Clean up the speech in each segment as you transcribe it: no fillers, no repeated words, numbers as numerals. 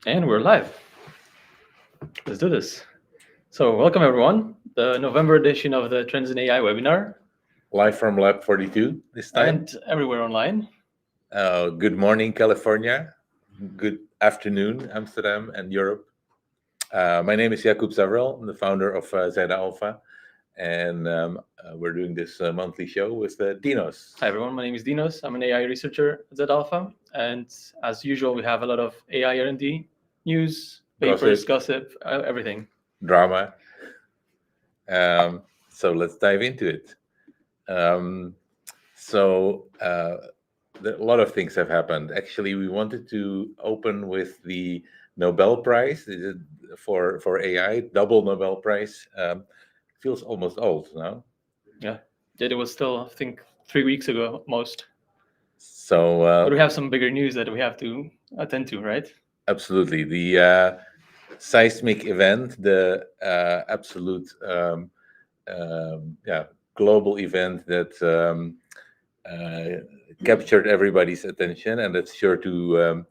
And we're live. Let's do this. So welcome everyone, the November edition of the Trends in AI webinar. Live from Lab 42 this time. And everywhere online. Good morning, California. Good afternoon, Amsterdam and Europe. My name is Jakub Zavrel. I'm the founder of Zeta Alpha. And we're doing this monthly show with Dinos. Hi everyone, my name is Dinos. I'm an AI researcher at Zeta Alpha. And as usual, we have a lot of AI R&D news, papers, gossip, everything. Drama. So let's dive into it. A lot of things have happened. Actually, we wanted to open with the Nobel Prize for AI, double Nobel Prize. Feels almost old now. Yeah, it was still, I think, 3 weeks ago, most. So, but we have some bigger news that we have to attend to, right? Absolutely. The seismic event, the absolute global event that captured everybody's attention, and that's sure to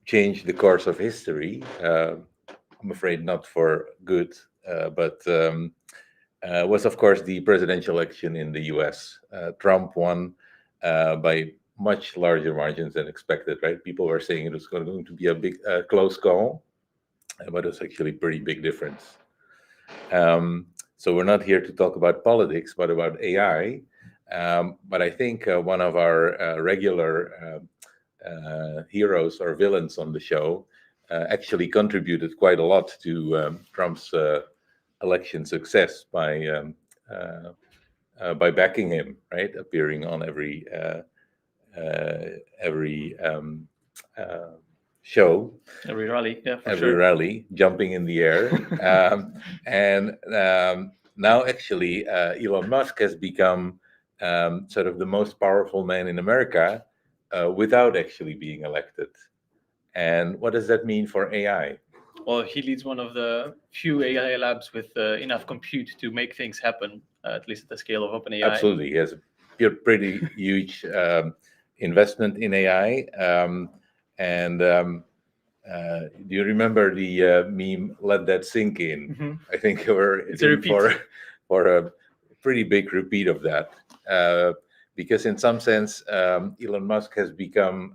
change the course of history. I'm afraid not for good, but was of course the presidential election in the U.S. Trump won by much larger margins than expected, right? People were saying it was going to be a big close call, but it was actually a pretty big difference. So we're not here to talk about politics, but about AI. But I think one of our regular heroes or villains on the show actually contributed quite a lot to Trump's election success by backing him, right? Appearing on every show, every rally, rally, jumping in the air, and now actually Elon Musk has become sort of the most powerful man in America without actually being elected. And what does that mean for AI? Well, he leads one of the few AI labs with enough compute to make things happen, at least at the scale of OpenAI. Absolutely, he has a pretty huge investment in AI. Do you remember the meme, let that sink in? Mm-hmm. I think we're in for a pretty big repeat of that. Because in some sense, Elon Musk has become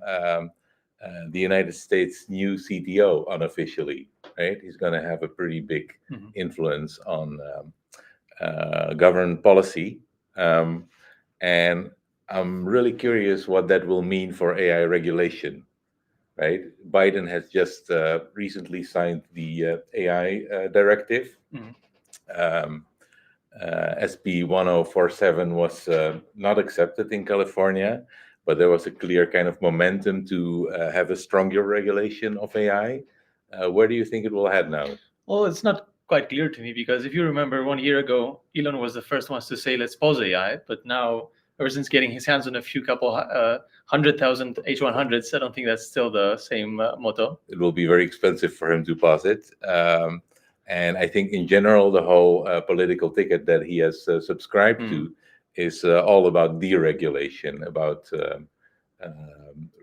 the United States' new CTO unofficially, right? He's going to have a pretty big influence on government policy. And I'm really curious what that will mean for AI regulation, right? Biden has just recently signed the AI directive. SB 1047 was not accepted in California, but there was a clear kind of momentum to have a stronger regulation of AI. Where do you think it will head now? Well, it's not quite clear to me, because if you remember 1 year ago, Elon was the first ones to say, let's pause AI. But now, ever since getting his hands on a few couple 100,000 H100s, I don't think that's still the same motto. It will be very expensive for him to pause it. And I think in general, the whole political ticket that he has subscribed to is all about deregulation, about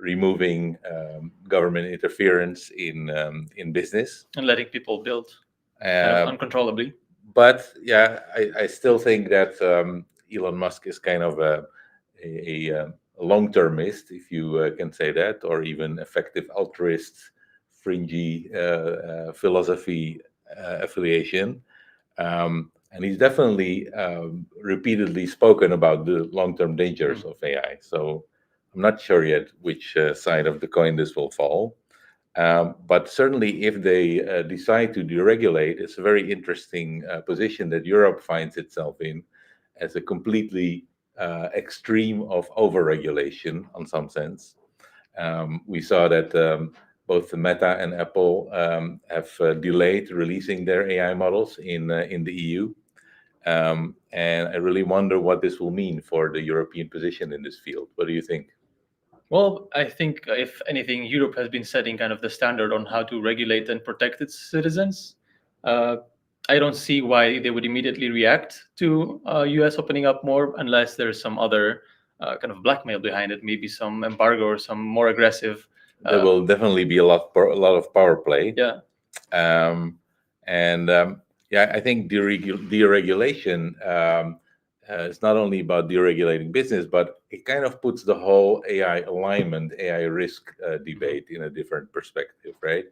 removing government interference in business. And letting people build uncontrollably. But yeah, I still think that Elon Musk is kind of a long-termist, if you can say that, or even effective altruist, fringy philosophy affiliation. And he's definitely repeatedly spoken about the long-term dangers of AI. So I'm not sure yet which side of the coin this will fall. But certainly if they decide to deregulate, it's a very interesting position that Europe finds itself in, as a completely extreme of overregulation on some sense. We saw that both Meta and Apple have delayed releasing their AI models in the EU. And I really wonder what this will mean for the European position in this field. What do you think? Well, I think if anything, Europe has been setting kind of the standard on how to regulate and protect its citizens. I don't see why they would immediately react to US opening up more, unless there's some other kind of blackmail behind it, maybe some embargo or some more aggressive there will definitely be a lot of power play. Yeah. Yeah, I think deregulation is not only about deregulating business, but it kind of puts the whole AI alignment, AI risk debate in a different perspective, right?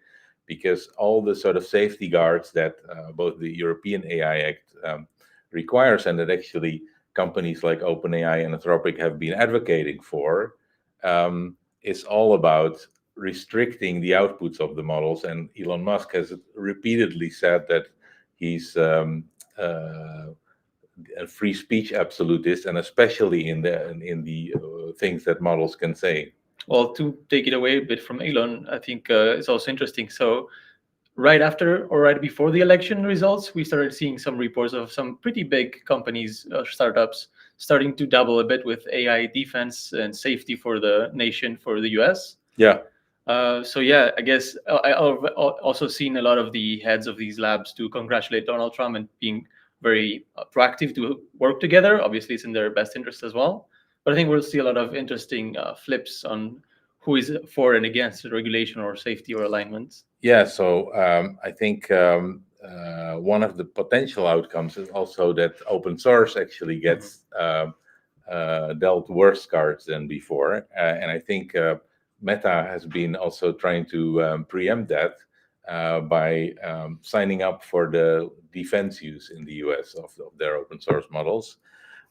Because all the sort of safety guards that both the European AI Act requires, and that actually companies like OpenAI and Anthropic have been advocating for, is all about restricting the outputs of the models. And Elon Musk has repeatedly said that he's a free speech absolutist, and especially in the things that models can say. Well, to take it away a bit from Elon, I think it's also interesting. So right after or right before the election results, we started seeing some reports of some pretty big companies, startups, starting to dabble a bit with AI defense and safety for the nation, for the US. Yeah. So yeah, I guess I've also seen a lot of the heads of these labs to congratulate Donald Trump and being very proactive to work together. Obviously, it's in their best interest as well. But I think we'll see a lot of interesting flips on who is for and against regulation or safety or alignment. Yeah, so I think one of the potential outcomes is also that open source actually gets dealt worse cards than before. And I think Meta has been also trying to preempt that by signing up for the defense use in the US of their open source models.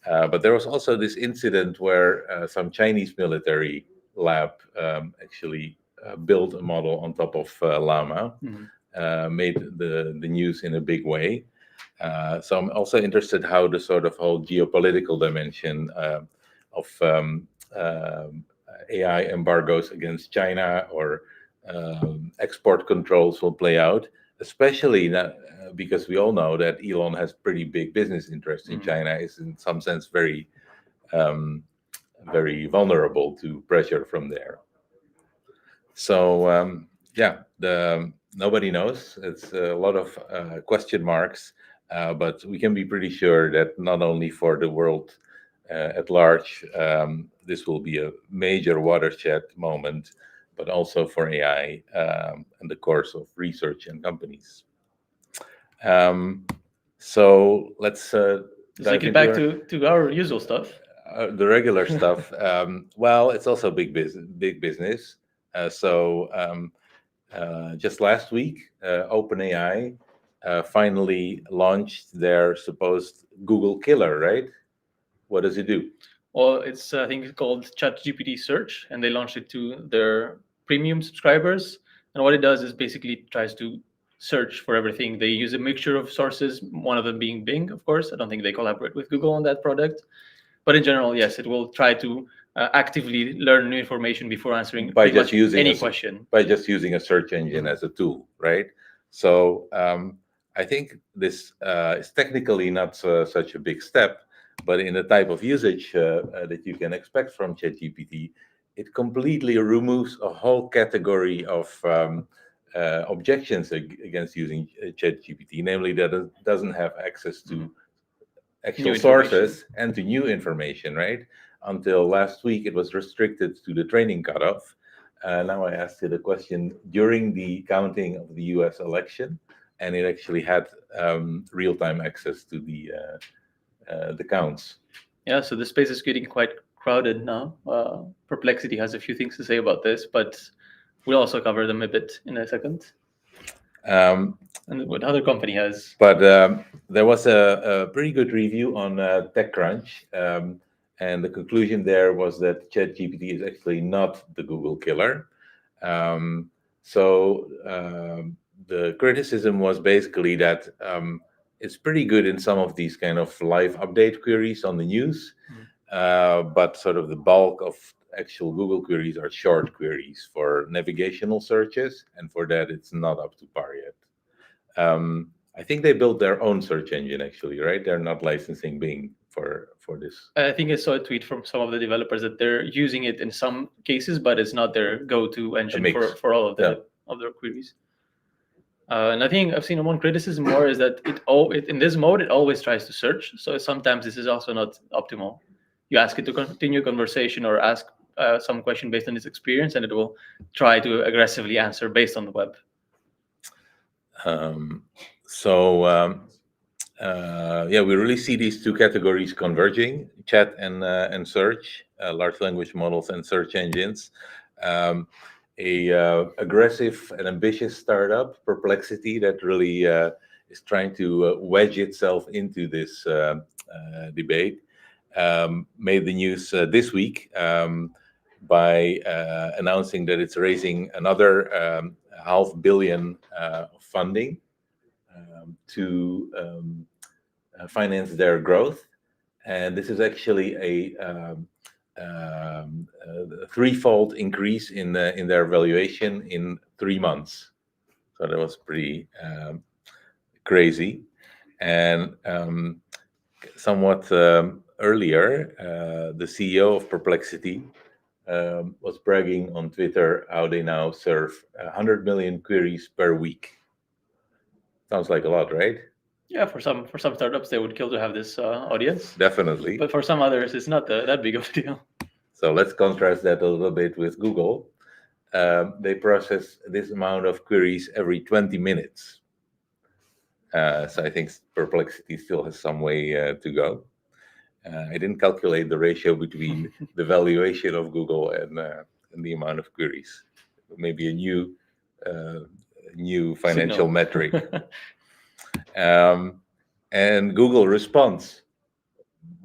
But there was also this incident where some Chinese military lab actually built a model on top of Llama, made the news in a big way. So I'm also interested how the sort of whole geopolitical dimension of AI embargoes against China or export controls will play out, especially because we all know that Elon has pretty big business interests in China, is in some sense very vulnerable to pressure from there. So yeah, nobody knows. It's a lot of question marks, but we can be pretty sure that not only for the world at large, this will be a major watershed moment, but also for AI in the course of research and companies. So let's take it back to our usual stuff. The regular stuff. Well, it's also big business. So just last week, OpenAI finally launched their supposed Google killer, right? What does it do? Well, it's I think it's called ChatGPT Search, and they launched it to their premium subscribers. And what it does is basically tries to search for everything. They use a mixture of sources, one of them being Bing, of course. I don't think they collaborate with Google on that product. But in general, yes, it will try to actively learn new information before answering by just using any question. By just using a search engine as a tool, right? So I think this is technically not such a big step, but in the type of usage that you can expect from ChatGPT, it completely removes a whole category of objections against using ChatGPT, namely that it doesn't have access to actual sources and to new information, right? Until last week, it was restricted to the training cutoff. Now I asked it a question during the counting of the US election, and it actually had real-time access to the counts. Yeah, so the space is getting quite crowded now. Perplexity has a few things to say about this, but we'll also cover them a bit in a second. And what other company has? But there was a pretty good review on TechCrunch, and the conclusion there was that ChatGPT is actually not the Google killer. So the criticism was basically that it's pretty good in some of these kind of live update queries on the news, but sort of the bulk of actual Google queries are short queries for navigational searches, and for that it's not up to par yet. I think they built their own search engine, actually, right? They're not licensing Bing for this. I think I saw a tweet from some of the developers that they're using it in some cases, but it's not their go-to engine for all of their queries. And I think I've seen one criticism more is that it in this mode, it always tries to search. So sometimes this is also not optimal. You ask it to continue conversation or ask some question based on its experience, and it will try to aggressively answer based on the web. Yeah, we really see these two categories converging: chat and search, large language models and search engines. Aggressive and ambitious startup, Perplexity, that really is trying to wedge itself into this debate, made the news this week by announcing that it's raising another $500 million funding to finance their growth. And this is actually a threefold increase in their valuation in 3 months. So that was pretty crazy. And somewhat earlier, the CEO of Perplexity was bragging on Twitter how they now serve 100 million queries per week. Sounds like a lot, right? Yeah, for some startups, they would kill to have this audience. Definitely. But for some others, it's not that big of a deal. So let's contrast that a little bit with Google. They process this amount of queries every 20 minutes. So I think Perplexity still has some way to go. I didn't calculate the ratio between the valuation of Google and the amount of queries. Maybe a new financial metric. And Google responds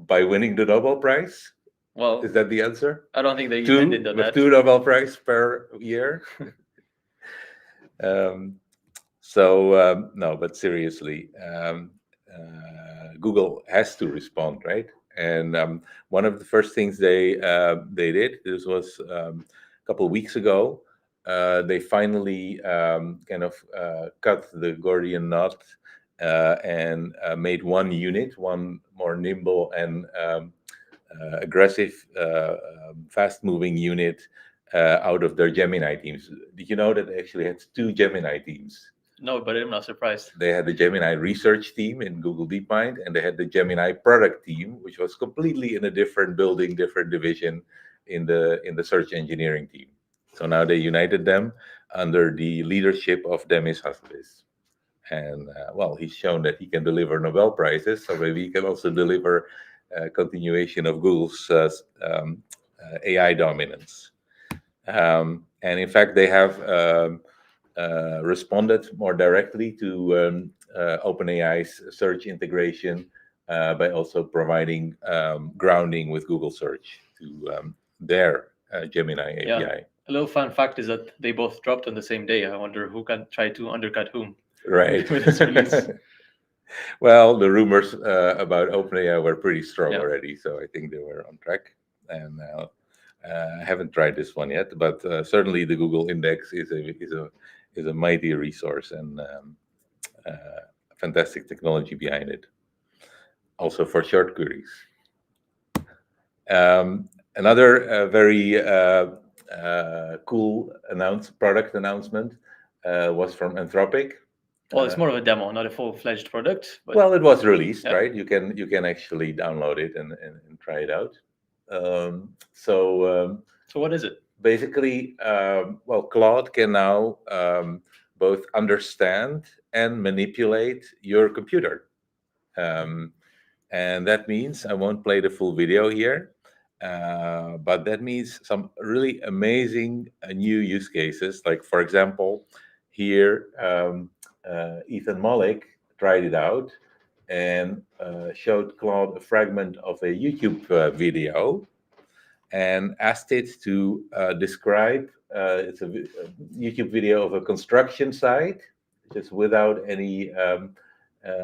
by winning the Nobel Prize. Well, is that the answer? I don't think they intended that. 2 Nobel Prize per year. No, but seriously, Google has to respond, right? And one of the first things they did, this was a couple of weeks ago, they finally kind of cut the Gordian knot and made one unit, one more nimble and aggressive, fast-moving unit out of their Gemini teams. Did you know that they actually had 2 Gemini teams? No, but I'm not surprised. They had the Gemini research team in Google DeepMind, and they had the Gemini product team, which was completely in a different building, different division in the search engineering team. So now they united them under the leadership of Demis Hassabis. And well, he's shown that he can deliver Nobel Prizes, so maybe he can also deliver continuation of Google's AI dominance. And in fact, they have responded more directly to OpenAI's search integration by also providing grounding with Google Search to their Gemini API. Yeah. A little fun fact is that they both dropped on the same day. I wonder who can try to undercut whom. Right. With this release. Well, the rumors about OpenAI were pretty strong already, so I think they were on track. And I haven't tried this one yet, but certainly the Google Index is a mighty resource and fantastic technology behind it. Also for short queries. Another very cool product announcement was from Anthropic. Well, it's more of a demo, not a full-fledged product. But well, it was released, right? You can actually download it and try it out. So what is it? Basically, well, Claude can now both understand and manipulate your computer. And that means, I won't play the full video here, but that means some really amazing new use cases. Like, for example, here, Ethan Mollick tried it out and showed Claude a fragment of a YouTube video and asked it to describe, it's a YouTube video of a construction site, just without any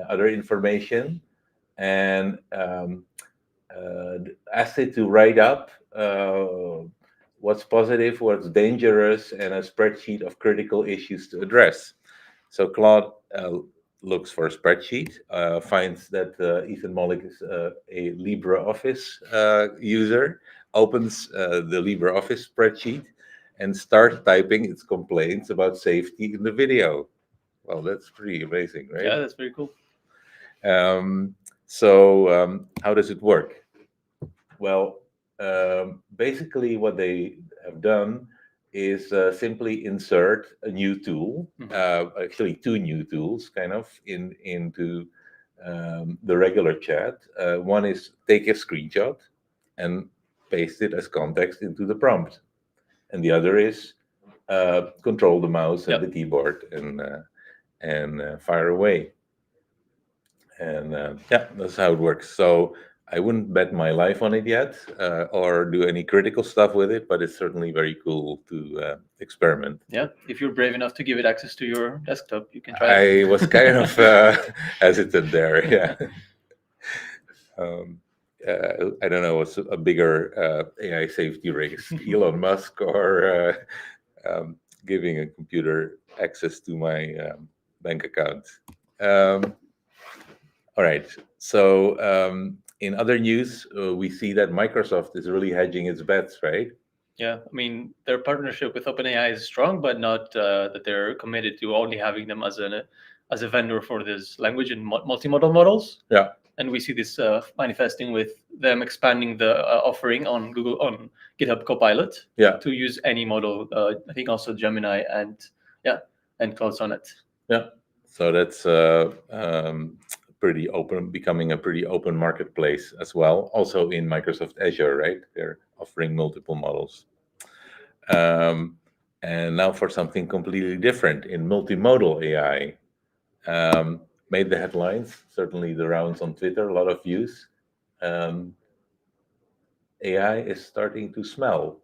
other information, and asked it to write up what's positive, what's dangerous, and a spreadsheet of critical issues to address. So Claude looks for a spreadsheet, finds that Ethan Mollick is a LibreOffice user, opens the LibreOffice spreadsheet, and starts typing its complaints about safety in the video. Well, that's pretty amazing, right? Yeah, that's pretty cool. So how does it work? Well, basically what they have done is simply insert a new tool, actually two new tools, kind of into the regular chat. One is take a screenshot and paste it as context into the prompt, and the other is control the mouse and the keyboard and fire away. And yeah, that's how it works. So I wouldn't bet my life on it yet, or do any critical stuff with it, but it's certainly very cool to experiment. Yeah, if you're brave enough to give it access to your desktop, you can try it. I was kind of hesitant there. Yeah. I don't know what's a bigger AI safety race, Elon Musk or giving a computer access to my bank account. All right. So in other news, we see that Microsoft is really hedging its bets, right? Yeah, I mean, their partnership with OpenAI is strong, but not that they're committed to only having them as a vendor for this language and multimodal models. Yeah. And we see this manifesting with them expanding the offering on GitHub Copilot to use any model. I think also Gemini and Claude Sonnet. Yeah. So that's pretty open, becoming a pretty open marketplace as well. Also in Microsoft Azure, right? They're offering multiple models. And now for something completely different in multimodal AI. Made the headlines, certainly the rounds on Twitter, a lot of views. AI is starting to smell.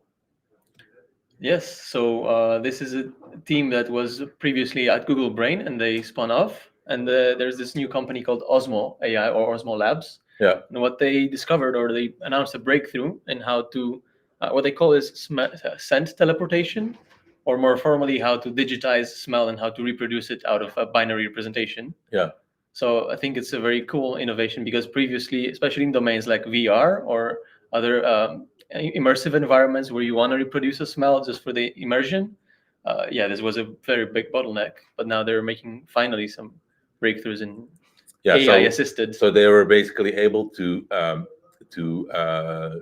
Yes, so this is a team that was previously at Google Brain, and they spun off. And there's this new company called Osmo AI or Osmo Labs. Yeah. And what they discovered, or they announced a breakthrough in how to, what they call is scent teleportation, or more formally, how to digitize smell and how to reproduce it out of a binary representation. Yeah. So I think it's a very cool innovation because previously, especially in domains like VR or other immersive environments where you want to reproduce a smell just for the immersion, this was a very big bottleneck. But now they're making finally some breakthroughs in AI assisted. So they were basically able to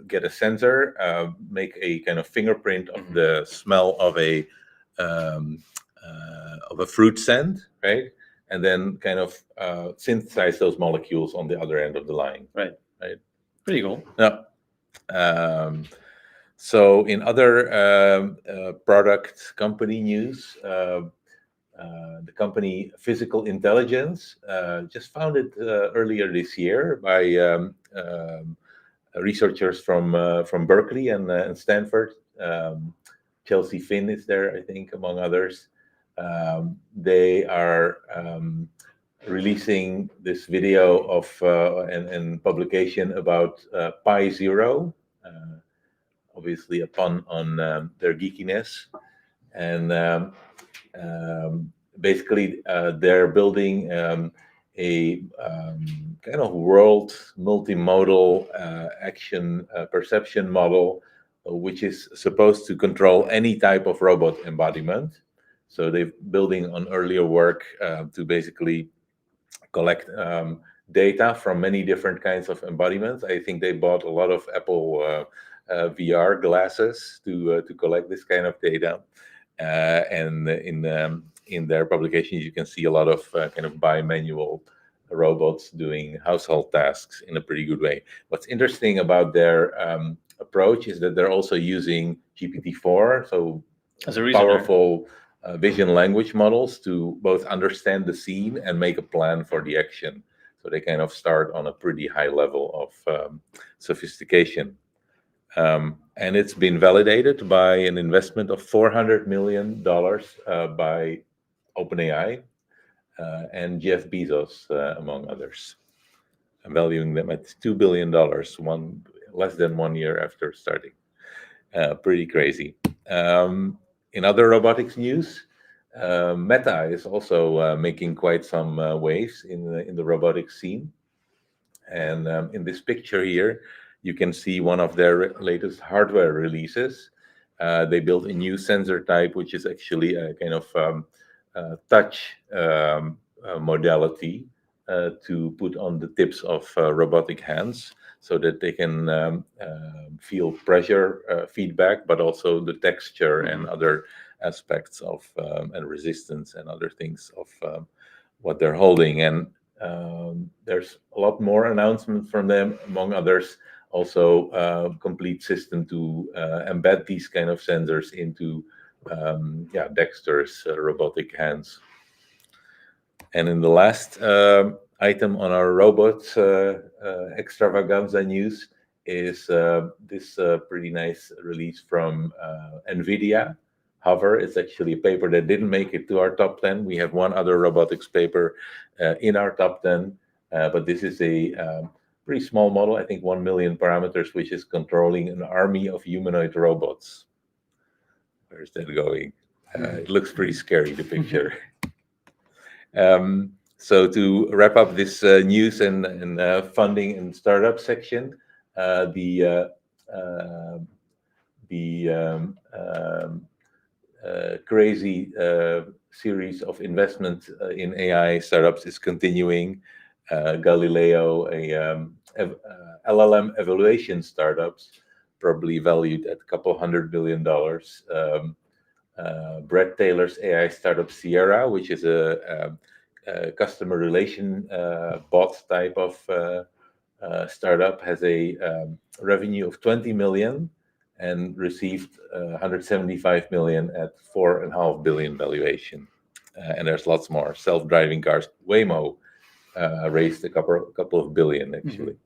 get a sensor, make a kind of fingerprint of the smell of a fruit scent, right? And then kind of synthesize those molecules on the other end of the line. Right. Right. Pretty cool. Yeah. So in other product company news, the company Physical Intelligence, just founded earlier this year by researchers from Berkeley and Stanford. Chelsea Finn is there, I think, among others. They are releasing this video of and publication about Pi Zero, obviously a pun on their geekiness. And basically, they're building a kind of world multimodal action perception model, which is supposed to control any type of robot embodiment. So they're building on earlier work to basically collect data from many different kinds of embodiments. I think they bought a lot of Apple VR glasses to collect this kind of data. And in their publications, you can see a lot of kind of bimanual robots doing household tasks in a pretty good way. What's interesting about their approach is that they're also using GPT-4, so as a reasoner. Powerful vision language models to both understand the scene and make a plan for the action. So they kind of start on a pretty high level of sophistication. And it's been validated by an investment of $400 million by OpenAI and Jeff Bezos, among others, valuing them at $2 billion, less than 1 year after starting. Pretty crazy. In other robotics news, Meta is also making quite some waves in the robotics scene. And in this picture here, you can see one of their latest hardware releases. They built a new sensor type, which is actually a kind of touch modality to put on the tips of robotic hands so that they can feel pressure feedback, but also the texture and other aspects of and resistance and other things of what they're holding. And there's a lot more announcements from them, among others, also complete system to embed these kind of sensors into Dexter's robotic hands. And in the last item on our robot extravaganza news is this pretty nice release from NVIDIA. Hover, it's actually a paper that didn't make it to our top 10. We have one other robotics paper in our top 10, but this is a pretty small model, I think 1 million parameters, which is controlling an army of humanoid robots. Where's that going? It looks pretty scary, the picture. So to wrap up this news and funding and startup section, the crazy series of investment in AI startups is continuing. Galileo, LLM evaluation startups, probably valued at a couple $100 billion. Brett Taylor's AI startup Sierra, which is a customer relation bot type of startup, has a revenue of 20 million and received 175 million at 4.5 billion valuation. And there's lots more. Self-driving cars, Waymo, raised a couple of billion actually.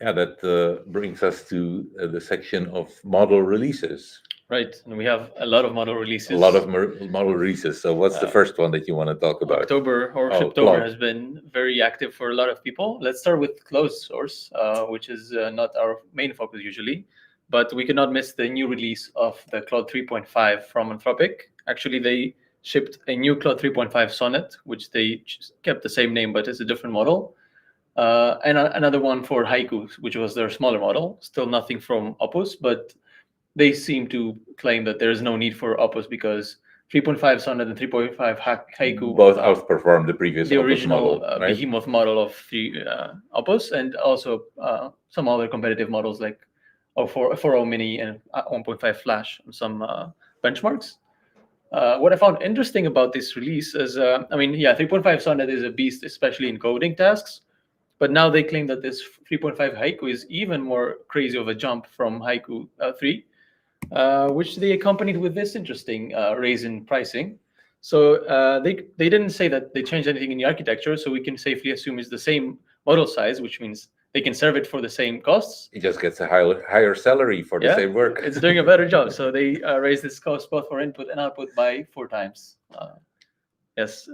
That brings us to the section of model releases. Right, and we have a lot of model releases. A lot of model releases. So what's the first one that you want to talk about? October Claude has been very active for a lot of people. Let's start with closed source, which is not our main focus usually, but we cannot miss the new release of the Claude 3.5 from Anthropic. Actually, they shipped a new Claude 3.5 Sonnet, which they kept the same name, but it's a different model. And another one for HyQE, which was their smaller model. Still nothing from Opus, but they seem to claim that there is no need for Opus because 3.5 Sonnet and 3.5 HyQE both outperformed the previous the original model, right? behemoth model of Opus, and also some other competitive models like 4.0 Mini and 1.5 Flash on some benchmarks. What I found interesting about this release is, 3.5 Sonnet is a beast, especially in coding tasks. But now they claim that this 3.5 HyQE is even more crazy of a jump from HyQE 3, which they accompanied with this interesting raise in pricing. So they didn't say that they changed anything in the architecture, so we can safely assume it's the same model size, which means they can serve it for the same costs. It just gets a higher salary for the same work. It's doing a better job. So they raised this cost both for input and output by 4 times. But it's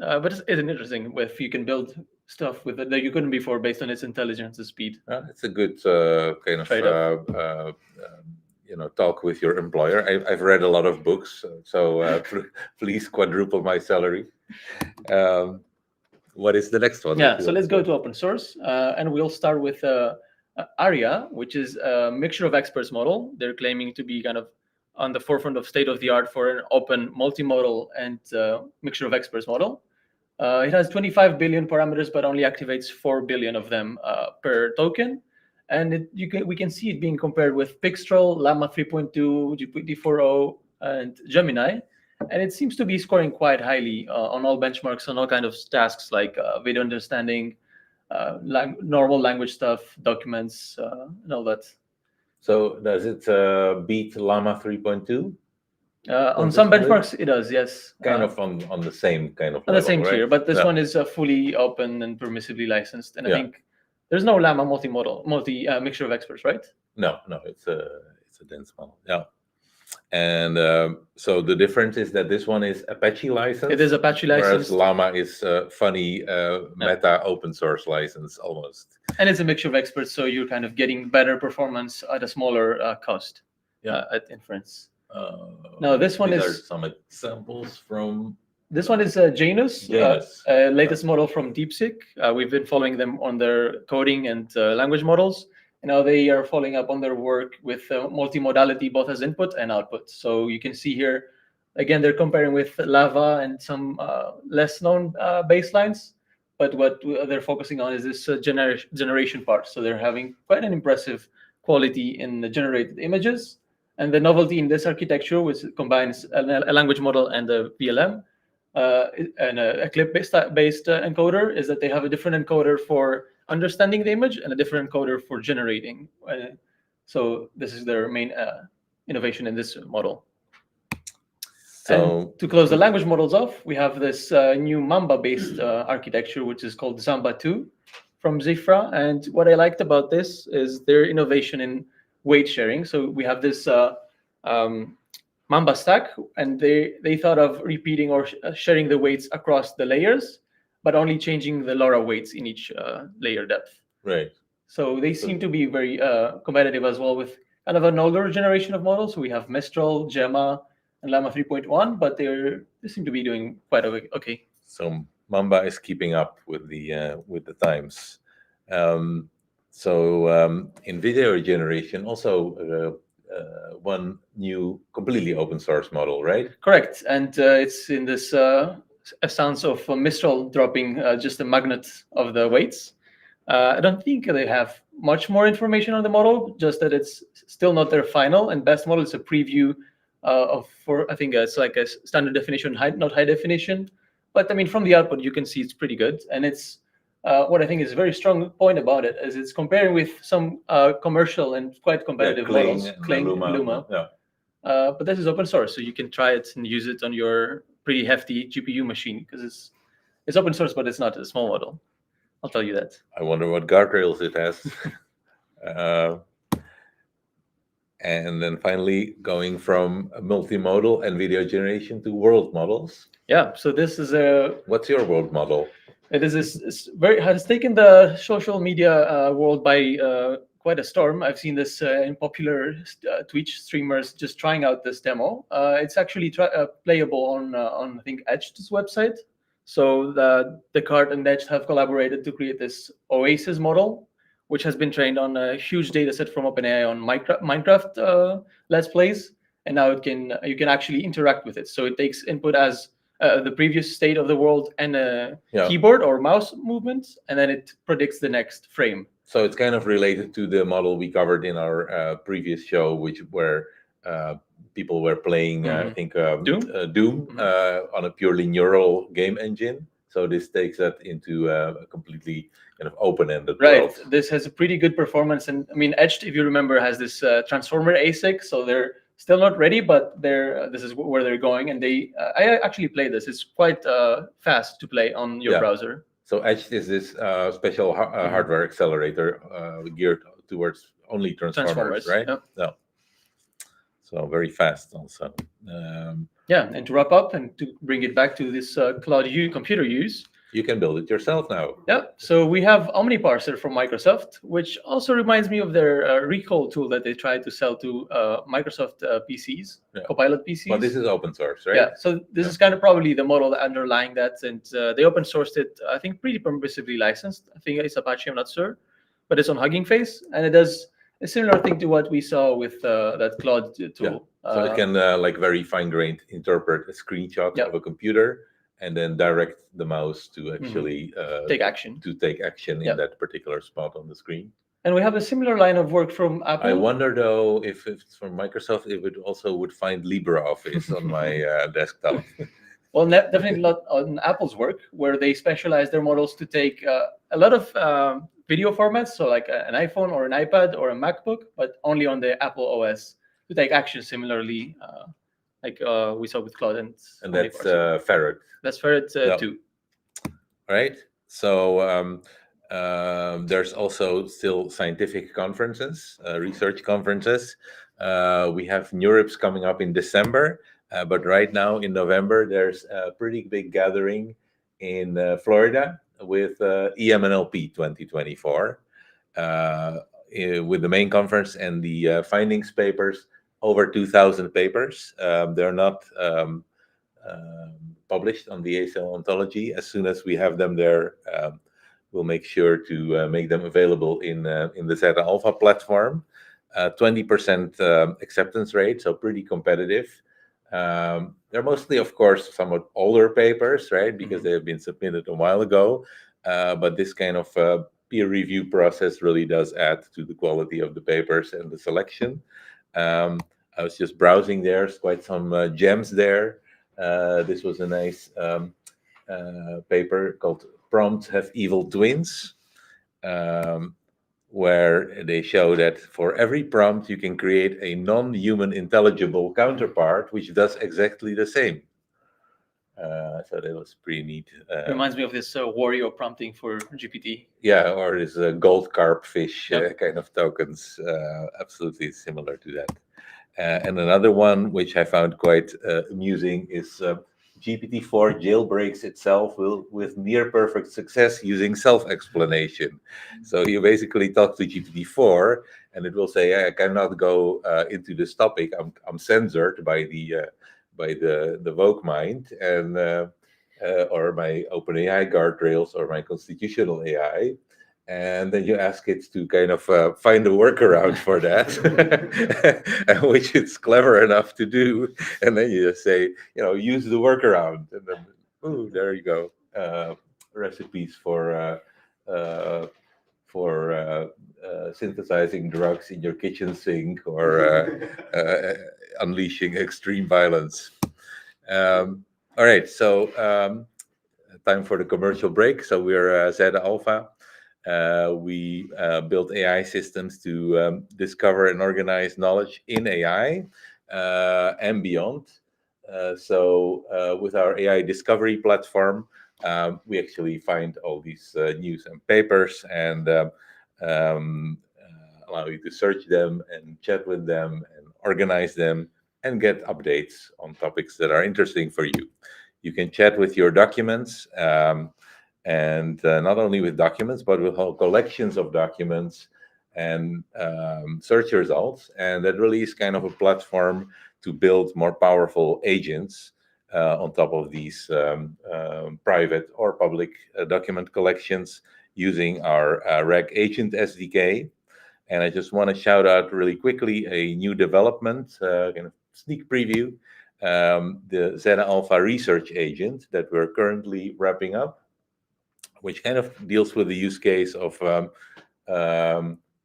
interesting if you can build stuff with it that you couldn't before based on its intelligence and speed. It's a good kind of talk with your employer. I've read a lot of books, so please quadruple my salary. What is the next one? So let's go to open source, and we'll start with Aria, which is a mixture of experts model. They're claiming to be kind of on the forefront of state-of-the-art for an open multimodal and mixture of experts model. It has 25 billion parameters, but only activates 4 billion of them per token. And we can see it being compared with Pixtral, Llama 3.2, GPT-4o, and Gemini. And it seems to be scoring quite highly on all benchmarks, on all kinds of tasks like video understanding, normal language stuff, documents, and all that. So does it beat Llama 3.2? On some benchmarks, it does, yes. Kind of on the same kind of on level, the same right? tier, but this one is fully open and permissively licensed. And I think there's no Llama mixture of experts, right? No, it's a dense model. Yeah. And so the difference is that this one is Apache licensed. It is Apache licensed. Whereas Llama is funny meta open source license almost. And it's a mixture of experts, so you're kind of getting better performance at a smaller cost at inference. Now this one These are some examples from. This one is Janus, latest model from DeepSeek. We've been following them on their coding and language models. And now they are following up on their work with multimodality, both as input and output. So you can see here Again, they're comparing with Lava and some less known baselines. But what they're focusing on is this generation part. So they're having quite an impressive quality in the generated images. And the novelty in this architecture, which combines a language model and a VLM, and a clip-based encoder, is that they have a different encoder for understanding the image and a different encoder for generating. So this is their main innovation in this model. So and to close the language models off, we have this new Mamba-based architecture, which is called Zamba 2 from Zifra. And what I liked about this is their innovation in weight sharing. So we have this Mamba stack, and they thought of repeating or sharing the weights across the layers, but only changing the LoRa weights in each layer depth. Right. So they seem to be very competitive as well with kind of an older generation of models. So we have Mistral, Gemma, and Llama 3.1, but they seem to be doing quite okay. So Mamba is keeping up with the times. In video generation, also one new completely open source model, right? Correct, and it's in this essence of Mistral dropping just a magnet of the weights. I don't think they have much more information on the model, just that it's still not their final and best model. It's a preview I think it's like a standard definition, not high definition. But I mean, from the output, you can see it's pretty good. And it's what I think is a very strong point about it, is it's comparing with some commercial and quite competitive models, Kling, Luma. Yeah. But this is open source, so you can try it and use it on your pretty hefty GPU machine, because it's open source, but it's not a small model. I'll tell you that. I wonder what guardrails it has. And then finally, going from multimodal and video generation to world models. Yeah, so this is What's your world model? It is has taken the social media world by quite a storm. I've seen this in popular Twitch streamers just trying out this demo. It's actually playable on I think Edge's website. So the Card and Edge have collaborated to create this Oasis model, which has been trained on a huge data set from OpenAI on Minecraft Let's Plays, and now you can actually interact with it. So it takes input as the previous state of the world and a keyboard or mouse movements, and then it predicts the next frame. So it's kind of related to the model we covered in our previous show, where people were playing, I think, Doom on a purely neural game engine. So this takes that into a completely kind of open-ended world. This has a pretty good performance, and I mean, Edge, if you remember, has this transformer ASIC, so they're still not ready, but this is where they're going. And I actually played this. It's quite fast to play on your browser. So Edge is this special hardware accelerator geared towards only transformers, right? Yep. No. So very fast also. And to wrap up and to bring it back to this Claude computer use, you can build it yourself now. Yeah, so we have Omniparser from Microsoft, which also reminds me of their recall tool that they tried to sell to Microsoft PCs, Copilot PCs. But this is open source, right? Yeah, so this is kind of probably the model underlying that, and they open sourced it, I think, pretty permissively licensed. I think it's Apache, I'm not sure, but it's on Hugging Face, and it does a similar thing to what we saw with that Claude tool. So it can like very fine-grained interpret a screenshot of a computer and then direct the mouse to actually take action. In that particular spot on the screen. And we have a similar line of work from Apple. I wonder though if it's from Microsoft, if it also would find LibreOffice on my desktop. Well, definitely not on Apple's work, where they specialize their models to take a lot of video formats, so like an iPhone or an iPad or a MacBook, but only on the Apple OS to take action similarly, like we saw with Claude. And that's Ferret. That's Ferret 2. Right. So there's also still scientific conferences, research conferences. We have NeurIPS coming up in December, but right now in November, there's a pretty big gathering in Florida with EMNLP 2024, with the main conference and the findings papers, over 2,000 papers. They're not published on the ASL ontology. As soon as we have them there, we'll make sure to make them available in the Zeta Alpha platform. 20% acceptance rate, so pretty competitive. They're mostly, of course, somewhat older papers, right? Because they have been submitted a while ago. But this kind of peer review process really does add to the quality of the papers and the selection. I was just browsing there. There's quite some gems there. This was a nice paper called Prompts Have Evil Twins, where they show that for every prompt, you can create a non-human intelligible counterpart, which does exactly the same. So that was pretty neat. Reminds me of this Wario prompting for GPT. Yeah, or this gold carpfish kind of tokens. Absolutely similar to that. And another one, which I found quite amusing, is GPT-4 jailbreaks itself with near perfect success using self-explanation. So you basically talk to GPT-4, and it will say, "I cannot go into this topic. I'm censored by the woke mind and or my OpenAI guardrails or my constitutional AI." And then you ask it to kind of find a workaround for that, which it's clever enough to do. And then you just say, use the workaround. And then, ooh, there you go. Recipes for synthesizing drugs in your kitchen sink or unleashing extreme violence. All right, so time for the commercial break. So we're Zeta Alpha. We build AI systems to discover and organize knowledge in AI and beyond. So with our AI discovery platform, we actually find all these news and papers and allow you to search them and chat with them and organize them and get updates on topics that are interesting for you. You can chat with your documents, and not only with documents, but with whole collections of documents and search results. And that really is kind of a platform to build more powerful agents on top of these private or public document collections using our RAG Agent SDK. And I just want to shout out really quickly a new development, kind of sneak preview, the Zeta Alpha Research Agent that we're currently wrapping up, which kind of deals with the use case of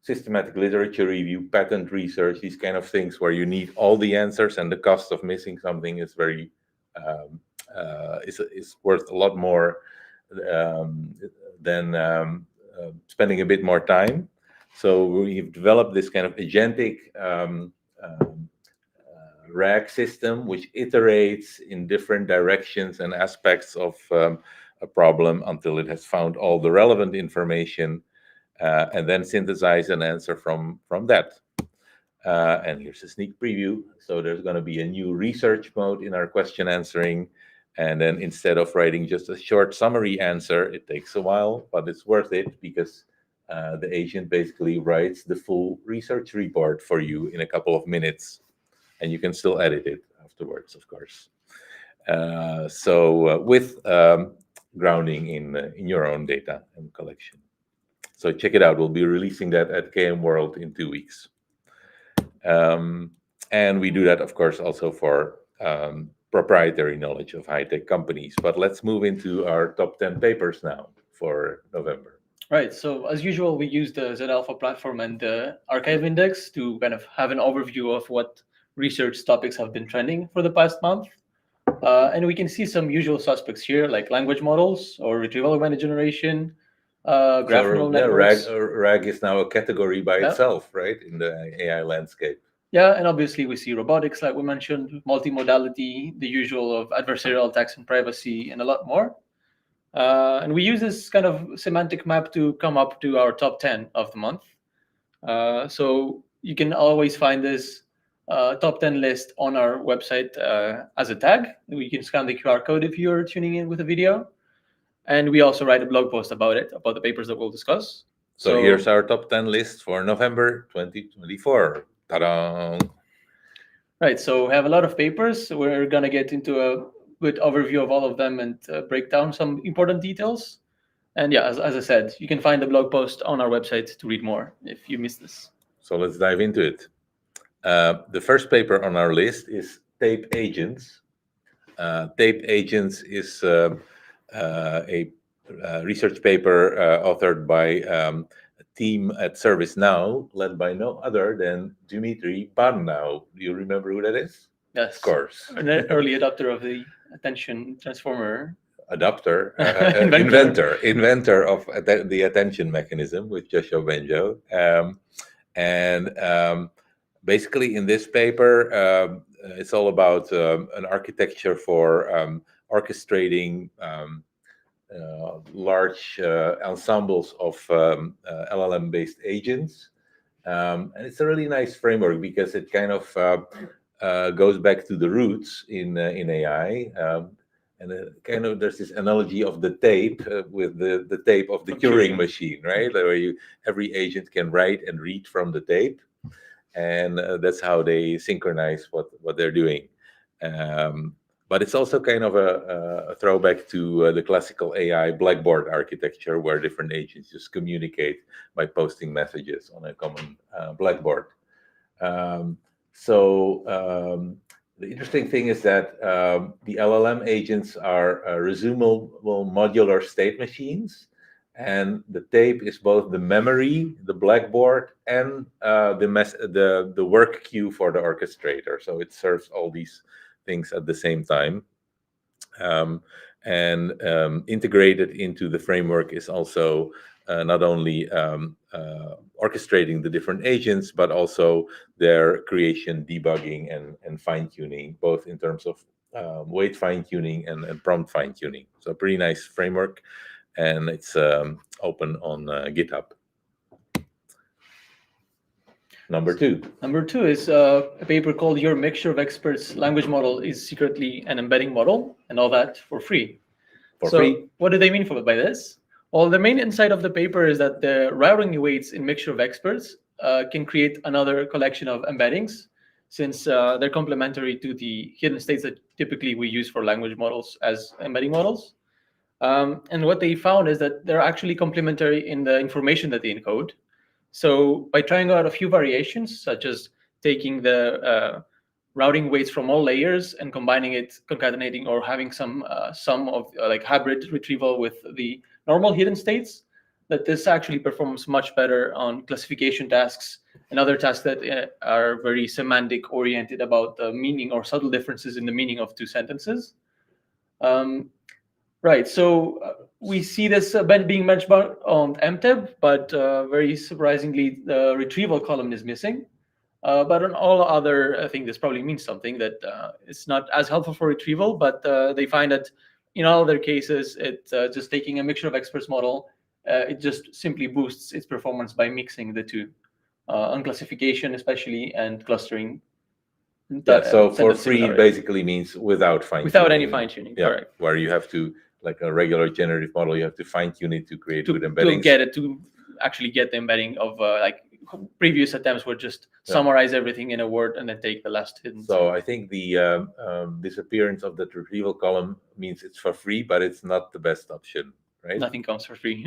systematic literature review, patent research, these kind of things where you need all the answers and the cost of missing something is very is worth a lot more than spending a bit more time. So we've developed this kind of agentic RAG system, which iterates in different directions and aspects of a problem until it has found all the relevant information and then synthesize an answer from that. And here's a sneak preview. So there's going to be a new research mode in our question answering. And then instead of writing just a short summary answer, it takes a while, but it's worth it because the agent basically writes the full research report for you in a couple of minutes. And you can still edit it afterwards, of course. So with grounding in your own data and collection. So check it out. We'll be releasing that at KM World in 2 weeks. And we do that, of course, also for proprietary knowledge of high-tech companies. But let's move into our top 10 papers now for November. Right. So as usual, we use the Zeta Alpha platform and the archive index to kind of have an overview of what research topics have been trending for the past month. And we can see some usual suspects here, like language models or retrieval augmented generation, graph neural networks. RAG is now a category by itself, right, in the AI landscape. Yeah, and obviously we see robotics, like we mentioned, multimodality, the usual of adversarial attacks and privacy, and a lot more. And we use this kind of semantic map to come up to our top 10 of the month. So you can always find this top 10 list on our website as a tag. You can scan the QR code if you're tuning in with a video. And we also write a blog post about it, about the papers that we'll discuss. So here's our top 10 list for November 2024. Ta-da! Right, so we have a lot of papers. We're going to get into a good overview of all of them and break down some important details. And yeah, as I said, you can find the blog post on our website to read more if you missed this. So let's dive into it. The first paper on our list is TapeAgents. TapeAgents is a research paper authored by a team at ServiceNow, led by no other than Dimitri Barnau. Do you remember who that is? Yes. Of course. An early adopter of the attention transformer. Adopter, inventor of the attention mechanism with Joshua Benjo. Basically, in this paper, it's all about an architecture for orchestrating large ensembles of LLM-based agents. And it's a really nice framework because it kind of goes back to the roots in AI. And there's this analogy of the tape with the tape of the Turing machine, right? Where every agent can write and read from the tape, and that's how they synchronize what they're doing. But it's also kind of a throwback to the classical AI blackboard architecture, where different agents just communicate by posting messages on a common blackboard. The interesting thing is that the LLM agents are resumable modular state machines, and the tape is both the memory, the blackboard, and the work queue for the orchestrator. So it serves all these things at the same time. Integrated into the framework is also not only orchestrating the different agents, but also their creation, debugging, and fine-tuning, both in terms of weight fine-tuning and prompt fine-tuning. So pretty nice framework, and it's open on GitHub. Number two is a paper called Your Mixture of Experts Language Model is Secretly an Embedding Model, and all that for free. What do they mean by this? Well, the main insight of the paper is that the routing weights in Mixture of Experts can create another collection of embeddings, since they're complementary to the hidden states that typically we use for language models as embedding models. And what they found is that they're actually complementary in the information that they encode. So by trying out a few variations, such as taking the routing weights from all layers and combining it, concatenating, or having some of like hybrid retrieval with the normal hidden states, that this actually performs much better on classification tasks and other tasks that are very semantic oriented about the meaning or subtle differences in the meaning of two sentences. Right, so we see this being benchmarked on MTEB, but very surprisingly, the retrieval column is missing. But on all other, I think this probably means something, that it's not as helpful for retrieval, but they find that in all other cases, just taking a mixture of experts model, it just simply boosts its performance by mixing the two, on classification especially, and clustering. So for free, it basically means without fine-tuning. Without any fine-tuning, correct. Where you have to, like a regular generative model, you have to fine-tune it to create good embeddings. To actually get the embedding of like previous attempts were just summarize everything in a word and then take the last hidden. So I think the disappearance of the retrieval column means it's for free, but it's not the best option, right? Nothing comes for free.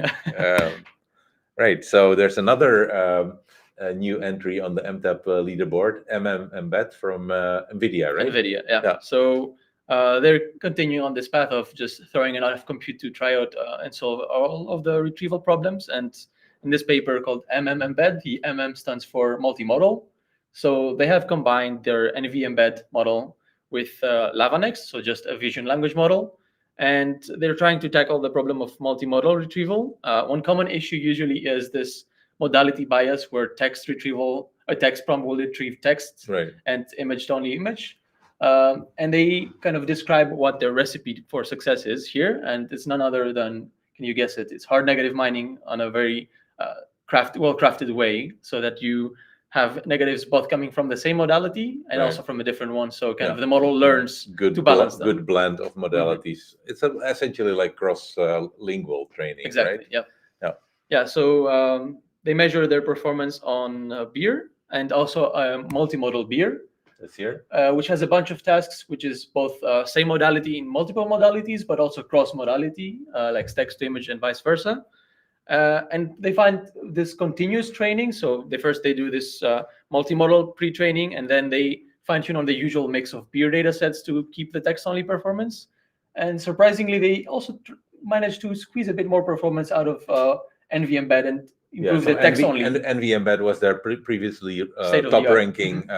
Right. So there's another new entry on the MTAP leaderboard, MM-Embed from NVIDIA, right? NVIDIA, yeah. So they're continuing on this path of just throwing enough compute to try out and solve all of the retrieval problems. And in this paper called MM-Embed, the MM stands for multimodal. So they have combined their NV-Embed model with LavaNext, so just a vision language model. And they're trying to tackle the problem of multimodal retrieval. One common issue usually is this modality bias, where text retrieval, a text prompt will retrieve text, and image to only image. And they kind of describe what their recipe for success is here. And it's none other than, can you guess it? It's hard negative mining on a very well-crafted way, so that you have negatives both coming from the same modality and also from a different one. So kind of the model learns to balance them. Good blend of modalities. It's essentially like cross-lingual training, exactly, right? Yeah, so they measure their performance on beer and also multimodal beer. This year, which has a bunch of tasks, which is both same modality in multiple modalities, but also cross-modality, like text to image and vice versa. And they find this continuous training. So they do this multimodal pre-training, and then they fine-tune on the usual mix of peer data sets to keep the text-only performance. And surprisingly, they also managed to squeeze a bit more performance out of NV-Embed and improve the text-only. And NV-Embed was their previously top-ranking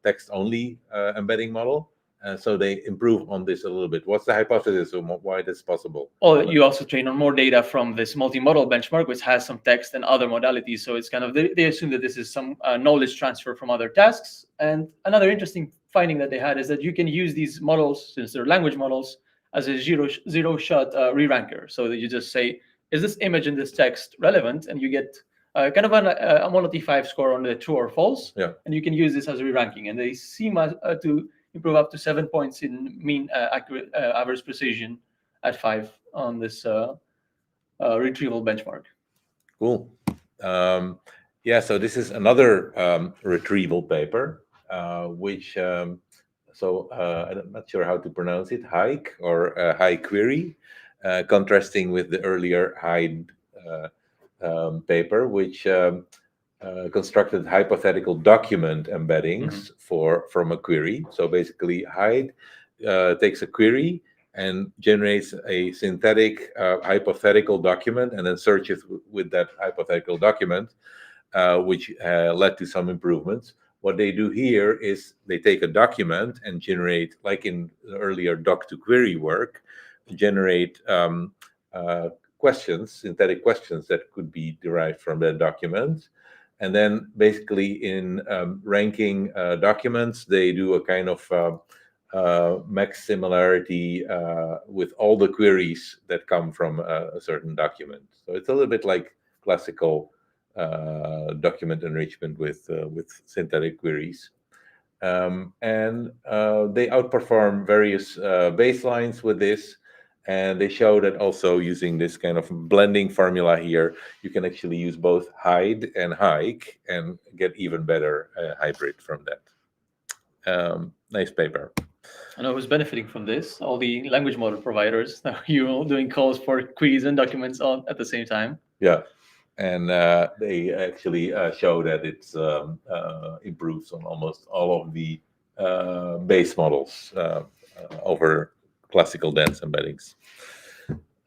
text-only embedding model. So they improve on this a little bit. What's the hypothesis of why this is possible? Well, you also train on more data from this multimodal benchmark, which has some text and other modalities. So it's kind of, they assume that this is some knowledge transfer from other tasks. And another interesting finding that they had is that you can use these models, since they're language models, as a zero-shot re-ranker. So that you just say, is this image in this text relevant? And you get kind of a monotony 5 score on the true or false. Yeah. And you can use this as a re-ranking. And they seem to improve up to 7 points in mean accurate average precision at 5 on this retrieval benchmark. Cool. Yeah, so this is another retrieval paper, which, I'm not sure how to pronounce it, HyQE or HyQuery, contrasting with the earlier HyDE paper, which constructed hypothetical document embeddings from a query. So basically, HyDE takes a query and generates a synthetic hypothetical document and then searches with that hypothetical document, which led to some improvements. What they do here is they take a document and generate, like in the earlier doc-to-query work, generate questions, synthetic questions that could be derived from that document. And then basically in ranking documents, they do a kind of max similarity with all the queries that come from a certain document. So it's a little bit like classical document enrichment with synthetic queries. And they outperform various baselines with this. And they show that also using this kind of blending formula here, you can actually use both HyDE and HyQE and get even better hybrid from that. Nice paper. I know who's benefiting from this, all the language model providers. You're doing calls for queries and documents all at the same time. Yeah, and they actually show that it's improves on almost all of the base models over classical dense embeddings.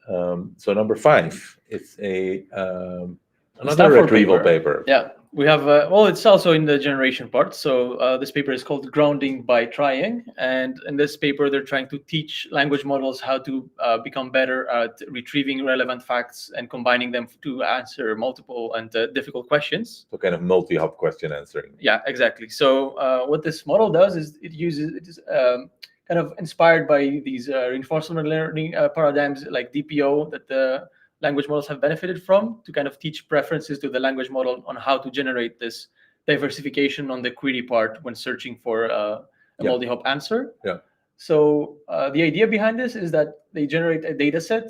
So number 5, it's another retrieval paper. Yeah, we have, well, it's also in the generation part. So this paper is called Grounding by Trying. And in this paper, they're trying to teach language models how to become better at retrieving relevant facts and combining them to answer multiple and difficult questions. So kind of multi-hop question answering. Yeah, exactly. So what this model does is it is kind of inspired by these reinforcement learning paradigms like DPO that the language models have benefited from, to kind of teach preferences to the language model on how to generate this diversification on the query part when searching for a multi-hop answer. Yeah. So the idea behind this is that they generate a data set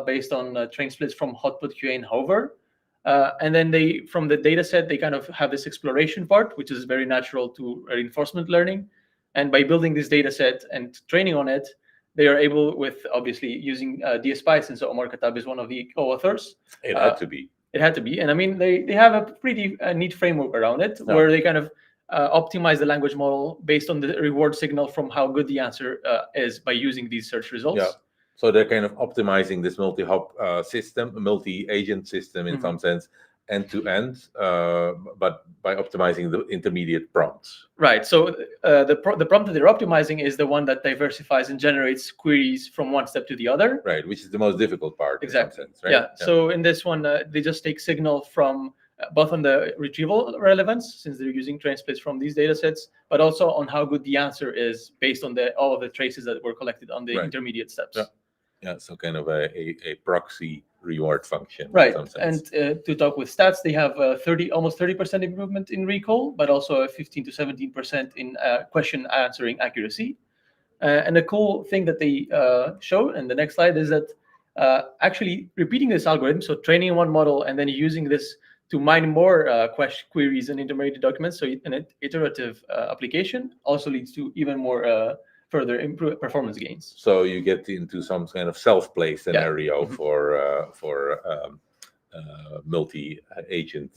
based on train splits from Hotpot, QA, and Hover. And then from the data set, they kind of have this exploration part, which is very natural to reinforcement learning. And by building this data set and training on it, they are able, with obviously using DSPy, since Omar Khattab is one of the co-authors. It had to be. It had to be. And I mean, they have a pretty neat framework around it, where they kind of optimize the language model based on the reward signal from how good the answer is by using these search results. Yeah. So they're kind of optimizing this multi-hop system, a multi-agent system in some sense, end-to-end, but by optimizing the intermediate prompts. Right. So the prompt that they're optimizing is the one that diversifies and generates queries from one step to the other. Right, which is the most difficult part. Exactly. In some sense, right? Yeah. So in this one, they just take signal from both on the retrieval relevance, since they're using train splits from these data sets, but also on how good the answer is based on all of the traces that were collected on the intermediate steps. Yeah. Yeah, so kind of a proxy reward function. Right, in some sense. and to talk with stats, they have almost 30% improvement in recall, but also a 15 to 17% in question answering accuracy. And the cool thing that they show in the next slide is that actually repeating this algorithm, so training one model and then using this to mine more queries and intermediate documents, so an iterative application also leads to even more further improve performance gains. So you get into some kind of self-play scenario for multi-agent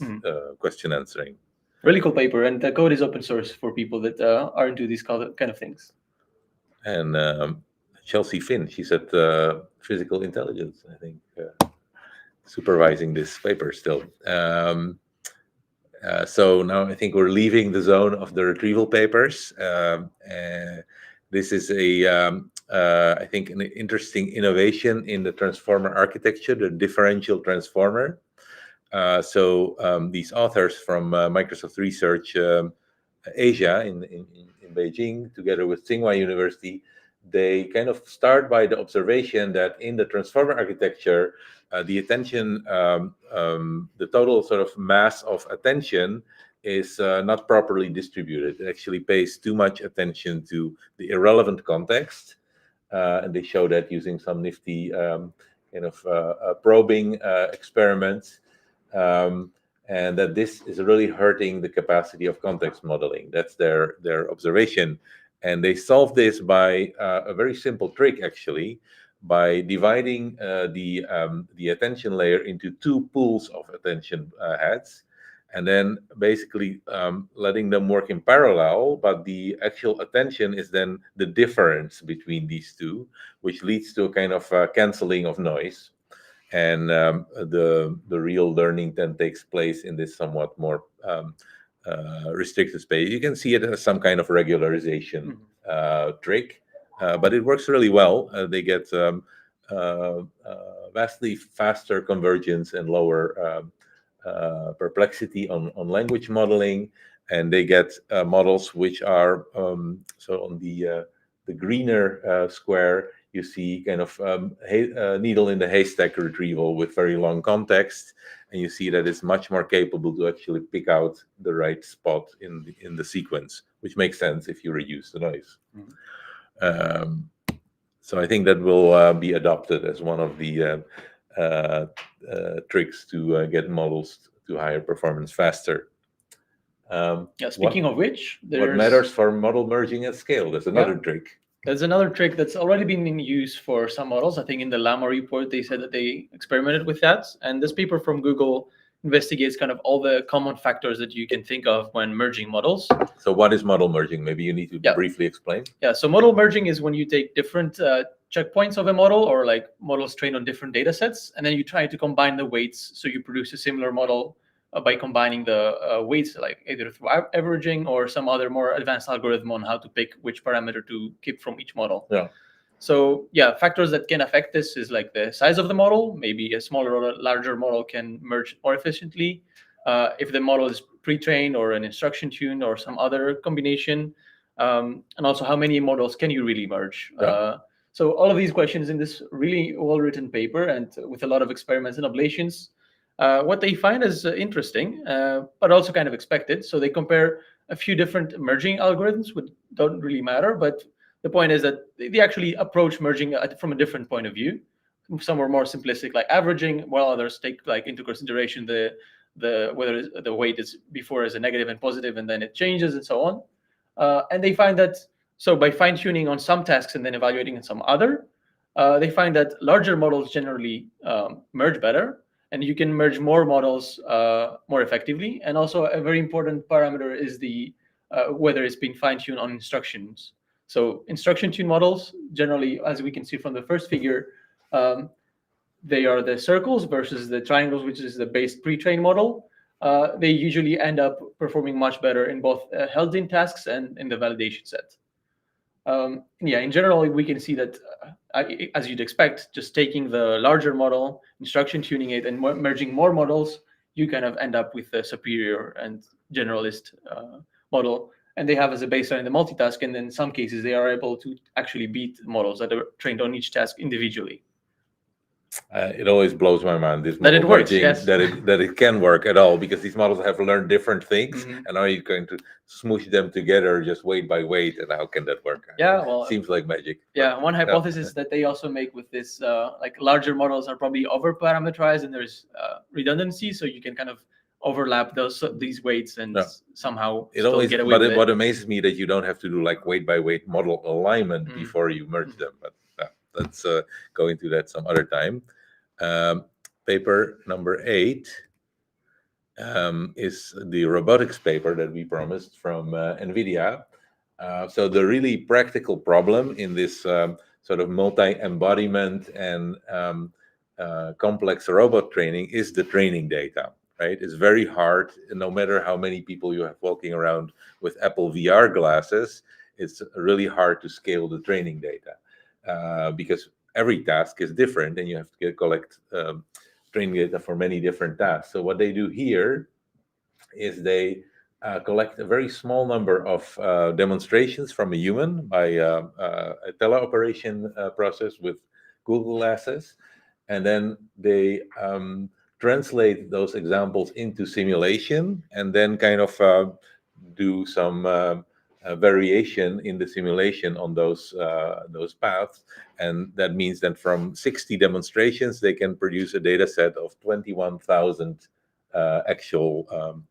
question answering. Really cool paper, and the code is open source for people that are into these kind of things. And Chelsea Finn, she's at Physical Intelligence, I think, supervising this paper still. So now I think we're leaving the zone of the retrieval papers. This is I think, an interesting innovation in the transformer architecture, the differential transformer. These authors from Microsoft Research Asia in Beijing, together with Tsinghua University, they kind of start by the observation that in the transformer architecture, the attention, the total sort of mass of attention is not properly distributed. It actually pays too much attention to the irrelevant context. And they show that using some nifty kind of probing experiments. And that this is really hurting the capacity of context modeling. That's their observation. And they solve this by a very simple trick, actually, by dividing the attention layer into two pools of attention heads, and then basically letting them work in parallel, but the actual attention is then the difference between these two, which leads to a kind of canceling of noise. And the real learning then takes place in this somewhat more restricted space. You can see it as some kind of regularization trick, but it works really well. They get vastly faster convergence and lower perplexity on language modeling, and they get models which are so on the greener square. You see kind of needle in the haystack retrieval with very long context, and you see that it's much more capable to actually pick out the right spot in the sequence, which makes sense if you reduce the noise. So I think that will be adopted as one of the tricks to get models to higher performance faster. Speaking of which, what matters for model merging at scale? There's another trick. There's another trick that's already been in use for some models. I think in the Llama report, they said that they experimented with that. And this paper from Google investigates kind of all the common factors that you can think of when merging models. So what is model merging? Maybe you need to briefly explain. Yeah, so model merging is when you take different checkpoints of a model, or like models trained on different data sets, and then you try to combine the weights so you produce a similar model by combining the weights, like either through averaging or some other more advanced algorithm on how to pick which parameter to keep from each model. Yeah. So yeah, factors that can affect this is like the size of the model. Maybe a smaller or a larger model can merge more efficiently. If the model is pre-trained or an instruction tune or some other combination, and also how many models can you really merge? Yeah. So all of these questions in this really well-written paper and with a lot of experiments and ablations, what they find is interesting, but also kind of expected. So they compare a few different merging algorithms, which don't really matter, but the point is that they actually approach merging from a different point of view. Some are more simplistic, like averaging, while others take like into consideration the whether the weight is before as a negative and positive, and then it changes and so on. And they find that so by fine-tuning on some tasks and then evaluating on some other, they find that larger models generally merge better, and you can merge more models more effectively. And also a very important parameter is the whether it's been fine-tuned on instructions. So instruction-tuned models, generally, as we can see from the first figure, they are the circles versus the triangles, which is the base pre-trained model. They usually end up performing much better in both held-in tasks and in the validation set. In general, we can see that, as you'd expect, just taking the larger model, instruction tuning it, and merging more models, you kind of end up with a superior and generalist model. And they have as a baseline the multitask, and in some cases, they are able to actually beat models that are trained on each task individually. It always blows my mind that it works, yes. that it can work at all, because these models have learned different things, and now you're going to smoosh them together just weight by weight, and how can that work? Yeah, well, seems like magic. Yeah, one hypothesis that they also make with this, like larger models are probably over parameterized, and there's redundancy, so you can kind of overlap these weights and somehow still get away with it. What amazes me that you don't have to do like weight by weight model alignment before you merge them, but let's go into that some other time. Paper number 8. is the robotics paper that we promised from NVIDIA. So the really practical problem in this sort of multi-embodiment and complex robot training is the training data, right? It's very hard, no matter how many people you have walking around with Apple VR glasses, it's really hard to scale the training data because every task is different and you have to collect training data for many different tasks. So what they do here is they collect a very small number of demonstrations from a human by a teleoperation process with Google glasses, and then they translate those examples into simulation, and then kind of do some variation in the simulation on those paths. And that means that from 60 demonstrations, they can produce a data set of 21,000 actual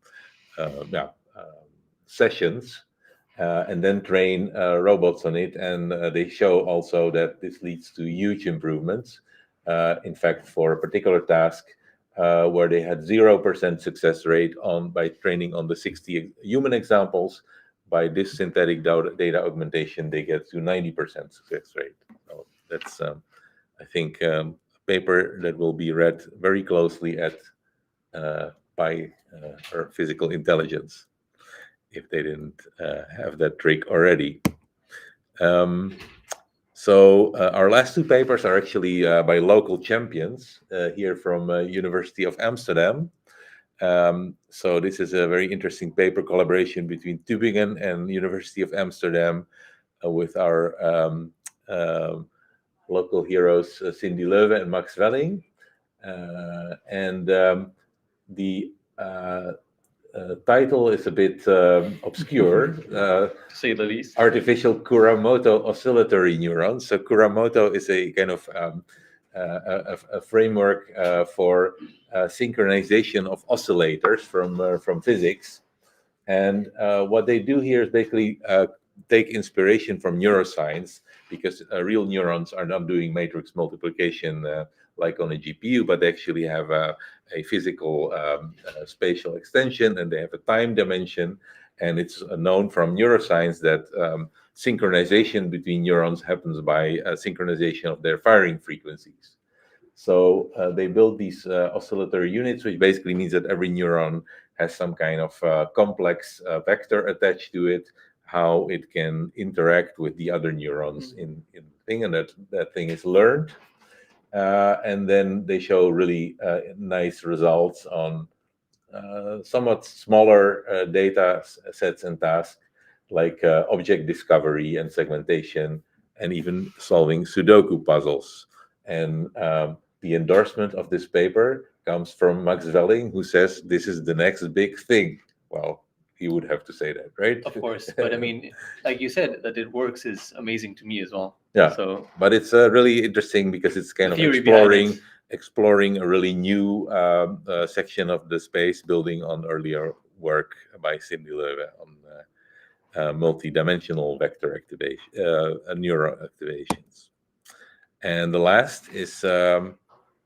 sessions, and then train robots on it. And they show also that this leads to huge improvements. In fact, for a particular task where they had 0% success rate by training on the 60 human examples, by this synthetic data augmentation, they get to 90% success rate. So that's, I think, a paper that will be read very closely by our physical intelligence, if they didn't have that trick already. So our last two papers are actually by local champions here from University of Amsterdam. So this is a very interesting paper collaboration between Tübingen and University of Amsterdam with our local heroes Cindy Leuwe and Max Welling. And the title is a bit obscure, to say the least. Artificial Kuramoto oscillatory neurons. So Kuramoto is a kind of a framework for synchronization of oscillators from physics. And what they do here is basically take inspiration from neuroscience, because real neurons are not doing matrix multiplication like on a GPU, but they actually have a physical spatial extension, and they have a time dimension. And it's known from neuroscience that synchronization between neurons happens by synchronization of their firing frequencies. So they built these oscillatory units, which basically means that every neuron has some kind of complex vector attached to it, how it can interact with the other neurons in the thing, and that thing is learned. And then they show really nice results on somewhat smaller data sets and tasks, like object discovery and segmentation, and even solving Sudoku puzzles. And the endorsement of this paper comes from Max Welling, who says this is the next big thing. Well, he would have to say that, right? Of course, but I mean, like you said, that it works is amazing to me as well. Yeah. So, but it's really interesting because it's kind of exploring a really new section of the space, building on earlier work by Cindy Leuwe on multi-dimensional vector activation, neural activations. And the last is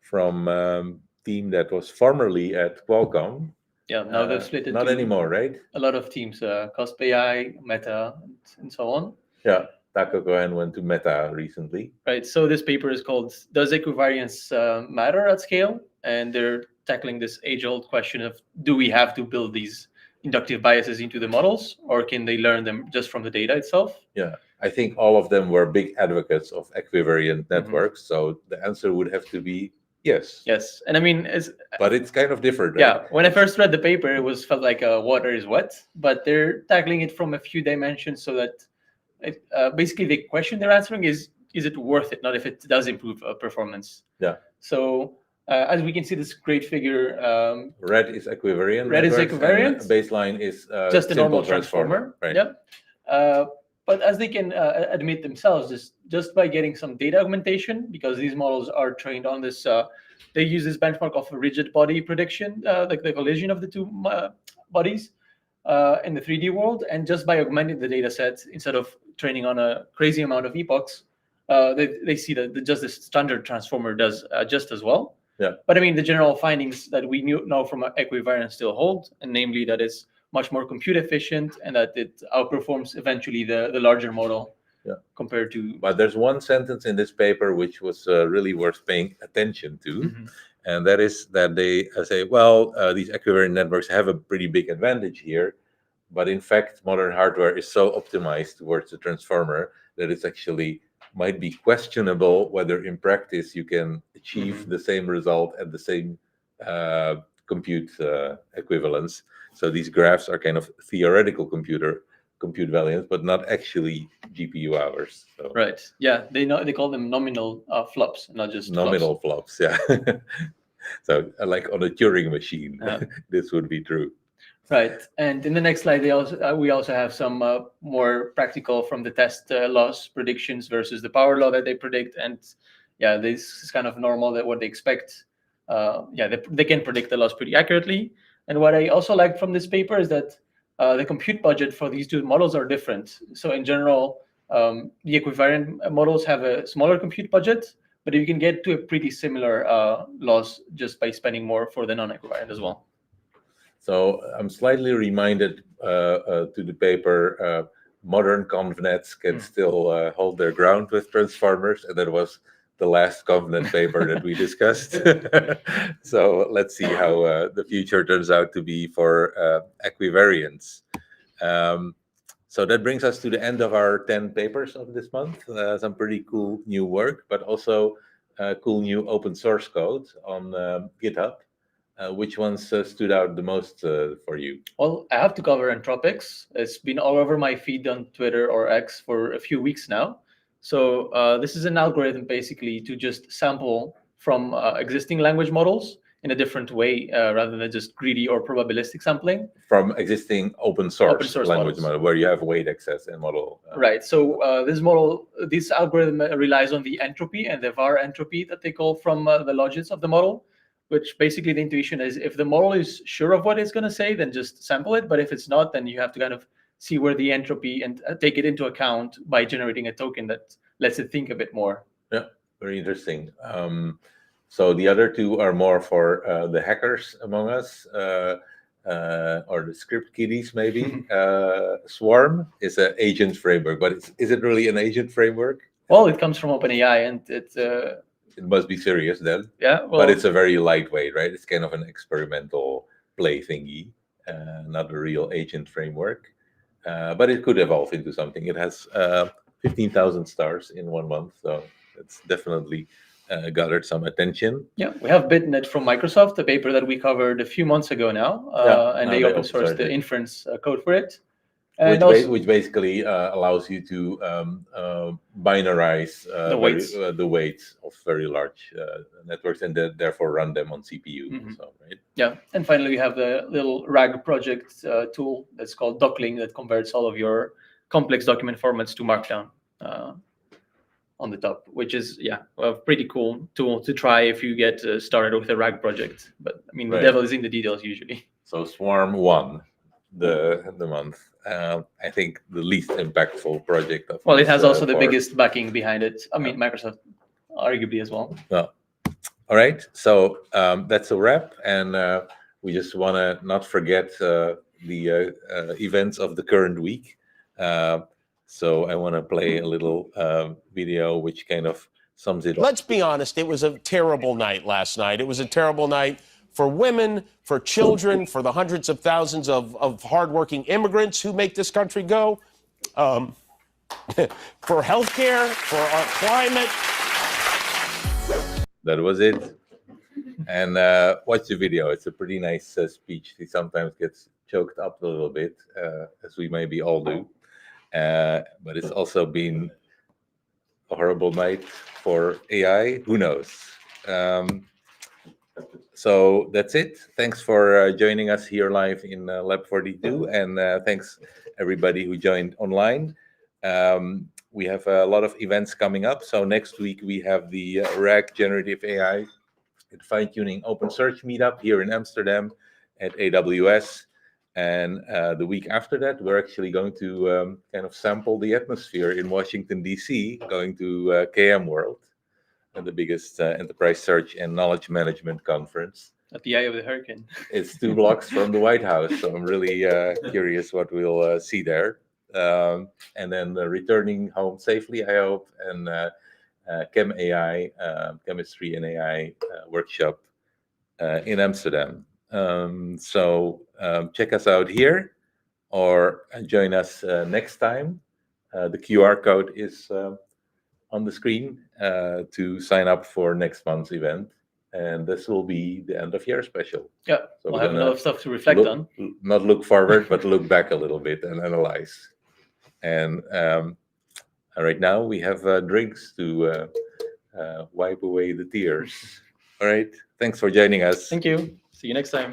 from team that was formerly at Qualcomm. Yeah, now they've split it. Not anymore, right? A lot of teams, Osmo AI, Meta, and so on. Yeah, Taco Cohen went to Meta recently. Right, so this paper is called Does Equivariance Matter at Scale? And they're tackling this age-old question of, do we have to build these inductive biases into the models, or can they learn them just from the data itself? Yeah, I think all of them were big advocates of equivariant networks. So the answer would have to be yes. Yes, and I mean, but it's kind of different, right? Yeah, when I first read the paper, it felt like water is wet, but they're tackling it from a few dimensions, so that basically the question they're answering is it worth it, not if it does improve performance. Yeah. So as we can see, this great figure. Red is equivariant. Red is equivariant. Baseline is just a normal transformer. Right. Yeah. But as they can admit themselves, just by getting some data augmentation, because these models are trained on this, they use this benchmark of a rigid body prediction, like the collision of the two bodies in the 3D world. And just by augmenting the data set, instead of training on a crazy amount of epochs, they see that just this standard transformer does just as well. Yeah. But I mean, the general findings that we know from equivariance still hold, and namely that it's much more compute efficient and that it outperforms eventually the larger model. Yeah. Compared to. But there's one sentence in this paper which was really worth paying attention to, and that is that they say, well, these equivariant networks have a pretty big advantage here, but in fact, modern hardware is so optimized towards the transformer that it's actually might be questionable whether in practice you can achieve the same result at the same compute equivalence. So these graphs are kind of theoretical compute values, but not actually GPU hours. So. Right. Yeah. They call them nominal flops, not just nominal flops. Yeah. So like on a Turing machine, this would be true. Right. And in the next slide, we also have some more practical from the test loss predictions versus the power law that they predict. And yeah, this is kind of normal that what they expect. They can predict the loss pretty accurately. And what I also liked from this paper is that the compute budget for these two models are different. So in general, the equivariant models have a smaller compute budget, but you can get to a pretty similar loss just by spending more for the non-equivariant as well. So I'm slightly reminded to the paper, modern convnets can still hold their ground with transformers, and that was the last convnet paper that we discussed. So let's see how the future turns out to be for equivariants. So that brings us to the end of our 10 papers of this month. Some pretty cool new work, but also cool new open source code on GitHub. Which ones stood out the most for you? Well, I have to cover Anthropics. It's been all over my feed on Twitter or X for a few weeks now. So this is an algorithm basically to just sample from existing language models in a different way rather than just greedy or probabilistic sampling. From existing open source language model where you have weight access and model. Right. So this algorithm relies on the entropy and the var entropy that they call from the logits of the model, which basically the intuition is if the model is sure of what it's going to say, then just sample it. But if it's not, then you have to kind of see where the entropy and take it into account by generating a token that lets it think a bit more. Yeah, very interesting. So the other two are more for the hackers among us, or the script kiddies maybe. Swarm is an agent framework, but is it really an agent framework? Well, it comes from OpenAI, and it must be serious then. Yeah, well, but it's a very lightweight, right? It's kind of an experimental play thingy, not a real agent framework. But it could evolve into something. It has 15,000 stars in 1 month, so it's definitely gathered some attention. Yeah, we have BitNet from Microsoft, the paper that we covered a few months ago now, and they open sourced the inference code for it. And which basically allows you to binarize the weights of very large networks and therefore run them on CPU. So, right? Yeah, and finally we have the little RAG project tool that's called Dockling that converts all of your complex document formats to Markdown on the top, which is a pretty cool tool to try if you get started with a RAG project. But I mean, the devil is in the details usually. So Swarm won the month. I think the least impactful project of it has also the biggest backing behind it. I mean, Microsoft arguably as well. Well, all right. So that's a wrap, and we just want to not forget the events of the current week. So I want to play a little video which kind of sums it up. Let's be honest. It was a terrible night last night. It was a terrible night for women, for children, for the hundreds of thousands of hardworking immigrants who make this country go, for healthcare, for our climate. That was it. And watch the video. It's a pretty nice speech. He sometimes gets choked up a little bit, as we maybe all do. But it's also been a horrible night for AI. Who knows? So that's it. Thanks for joining us here live in Lab 42, and thanks everybody who joined online. We have a lot of events coming up. So next week we have the RAG Generative AI and Fine-Tuning Open Search meetup here in Amsterdam at AWS. And the week after that, we're actually going to kind of sample the atmosphere in Washington, D.C., going to KM World. the biggest enterprise search and knowledge management conference. At the eye of the hurricane. It's 2 blocks from the White House, so I'm really curious what we'll see there. And then returning home safely, I hope, and Chem AI, chemistry and AI workshop in Amsterdam. So check us out here or join us next time. The QR code is on the screen to sign up for next month's event. And this will be the end of year special. Yeah, so we'll have a lot of stuff to reflect on. Not look forward, but look back a little bit and analyze. And right now we have drinks to wipe away the tears. All right. Thanks for joining us. Thank you. See you next time.